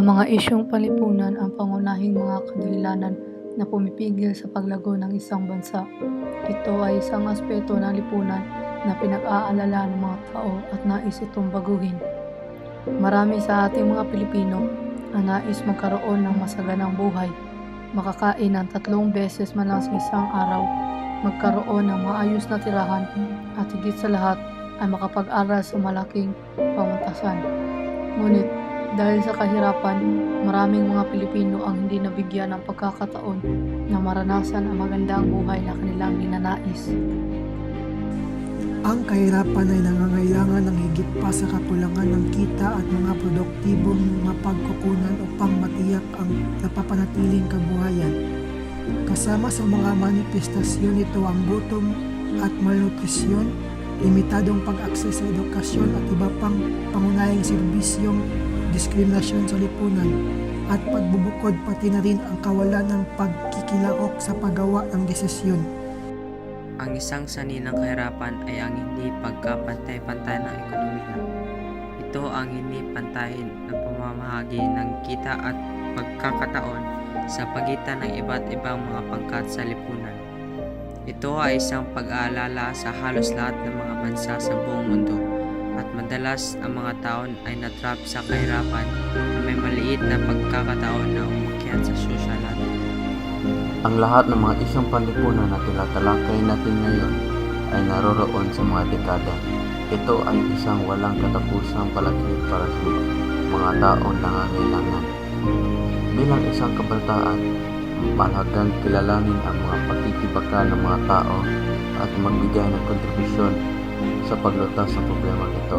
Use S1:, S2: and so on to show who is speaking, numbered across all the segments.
S1: mga isyung panlipunan ang pangunahing mga kadahilanan na pumipigil sa paglago ng isang bansa. Ito ay isang aspeto ng lipunan na pinag-aalala ng mga tao at nais itong baguhin. Marami sa ating mga Pilipino ang nais magkaroon ng masaganang buhay, makakain ng 3 beses man lang sa isang araw, magkaroon ng maayos na tirahan at higit sa lahat ay makapag-aral sa malaking pamantasan. Ngunit dahil sa kahirapan, maraming mga Pilipino ang hindi nabigyan ng pagkakataon na maranasan ang magandang buhay na kanilang ninanais.
S2: Ang kahirapan ay nangangailangan ng higit pa sa kakulangan ng kita at mga produktibong mapagkukunan upang matiyak ang napapanatiling kabuhayan. Kasama sa mga manifestasyon nito ang gutom at malnutrisyon, limitadong pag-akses sa edukasyon at iba pang pangunahing serbisyong diskriminasyon sa lipunan at pagbubukod pati na rin ang kawalan ng pagkikilaok sa paggawa ng desisyon.
S3: Ang isang sanhi ng kahirapan ay ang hindi pagkapantay-pantay ng ekonomiya. Ito ang hindi pantayin ng pamamahagi ng kita at pagkakataon sa pagitan ng iba't ibang mga pangkat sa lipunan. Ito ay isang pag-aalala sa halos lahat ng mga bansa sa buong mundo at madalas ang mga tao ay natrap sa kahirapan na may maliit na pagkakataon na umakyat sa social ladder.
S4: Ang lahat ng mga isyong panlipunan na tinatalakay natin ngayon ay naroroon sa mga dekada. Ito ay isang walang katapusang palakid para sa mga taong nangangailangan. Bilang isang kabataan, mahalagang kilalanin ang mga pagkikibaka ng mga tao at magbigay ng kontribusyon sa paglutas sa problema nito.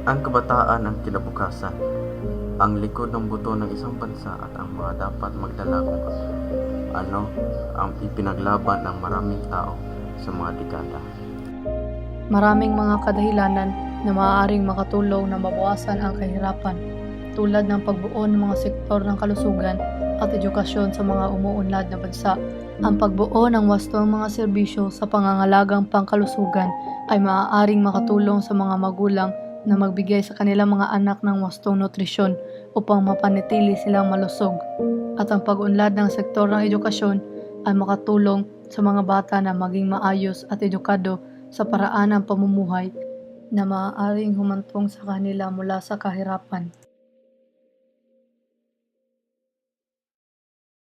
S4: Ang kabataan ang kinabukasan, ang likod ng buto ng isang bansa at ang mga dapat magdala kung ano ang ipinaglaban ng maraming tao sa mga dekada.
S1: Maraming mga kadahilanan na maaaring makatulong na mabawasan ang kahirapan, tulad ng pagbuo ng mga sektor ng kalusugan at edukasyon sa mga umuunlad na bansa. Ang pagbuo ng wastong mga serbisyo sa pangangalagang pangkalusugan ay maaaring makatulong sa mga magulang na magbigay sa kanilang mga anak ng wastong nutrisyon upang mapanatili silang malusog. At ang pag-unlad ng sektor ng edukasyon ay makatulong sa mga bata na maging maayos at edukado sa paraan ng pamumuhay na maaaring humantong sa kanila mula sa kahirapan.